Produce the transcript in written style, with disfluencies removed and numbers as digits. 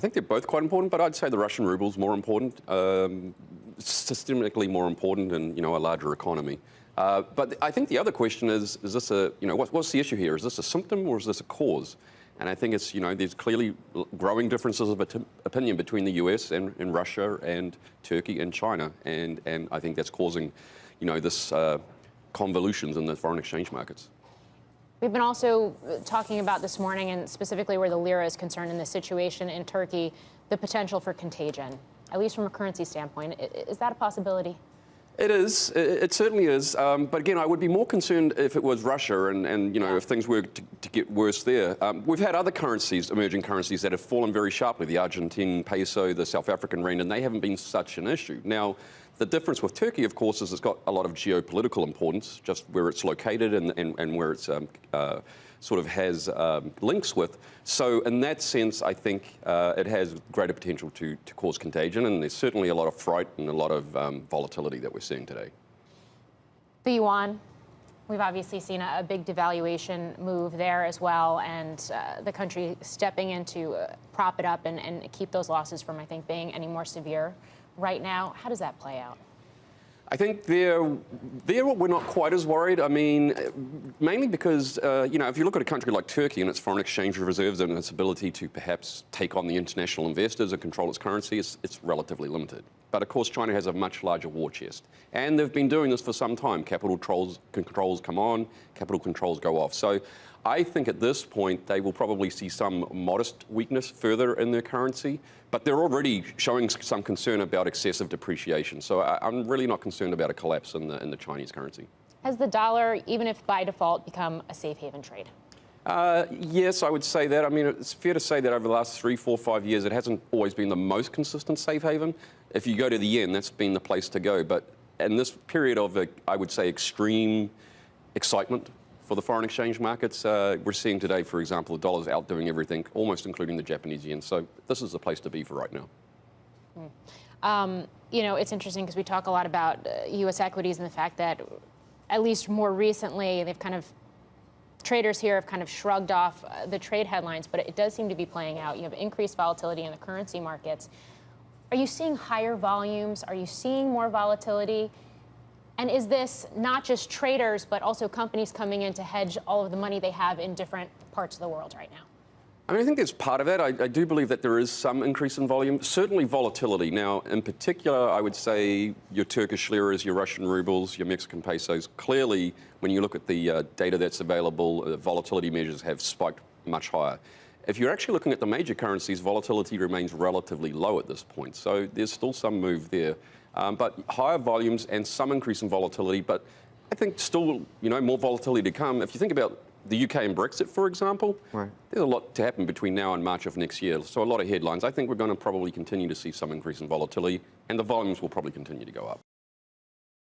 I think they're both quite important, but I'd say the Russian ruble's more important, systemically more important in, a larger economy. But I think the other question is this a, what's the issue here? Is this a symptom or is this a cause? And I think it's, there's clearly growing differences of opinion between the US and Russia and Turkey and China. And I think that's causing, this convolutions in the foreign exchange markets. We've been also talking about this morning, and specifically where the Lira is concerned in the situation in Turkey, the potential for contagion, at least from a currency standpoint. Is that a possibility? It is. It certainly is. But again, I would be more concerned if it was Russia and if things were to get worse there. We've had other currencies, emerging currencies, that have fallen very sharply, the Argentine peso, the South African rand, and they haven't been such an issue. Now, the difference with Turkey, of course, is it's got a lot of geopolitical importance, just where it's located and where it's sort of has links with. So in that sense, I think it has greater potential to cause contagion, and there's certainly a lot of fright and a lot of volatility that we're seeing today. The yuan, we've obviously seen a big devaluation move there as well, and the country stepping in to prop it up and keep those losses from, I think, being any more severe right now. How does that play out? I think there we're not quite as worried. I mean, mainly because, if you look at a country like Turkey and its foreign exchange reserves and its ability to perhaps take on the international investors and control its currency, it's relatively limited. But of course, China has a much larger war chest. And they've been doing this for some time. Capital controls come on, capital controls go off. So I think at this point, they will probably see some modest weakness further in their currency, but they're already showing some concern about excessive depreciation. So I'm really not concerned about a collapse in the Chinese currency. Has the dollar, even if by default, become a safe haven trade? Yes, I would say that. I mean, it's fair to say that over the last 3, 4, 5 years, it hasn't always been the most consistent safe haven. If you go to the yen, that's been the place to go. But in this period of, I would say, extreme excitement for the foreign exchange markets, we're seeing today, for example, the dollar's outdoing everything, almost including the Japanese yen. So this is the place to be for right now. It's interesting because we talk a lot about U.S. equities and the fact that, at least more recently, traders here have kind of shrugged off the trade headlines, but it does seem to be playing out. You have increased volatility in the currency markets. Are you seeing higher volumes? Are you seeing more volatility? And is this not just traders, but also companies coming in to hedge all of the money they have in different parts of the world right now? I mean, I think there's part of that. I do believe that there is some increase in volume, certainly volatility. Now, in particular, I would say your Turkish liras, your Russian rubles, your Mexican pesos. Clearly, when you look at the data that's available, volatility measures have spiked much higher. If you're actually looking at the major currencies, volatility remains relatively low at this point. So there's still some move there. But higher volumes and some increase in volatility, but I think still, more volatility to come. If you think about the UK and Brexit, for example, right, there's a lot to happen between now and March of next year. So a lot of headlines. I think we're going to probably continue to see some increase in volatility, and the volumes will probably continue to go up.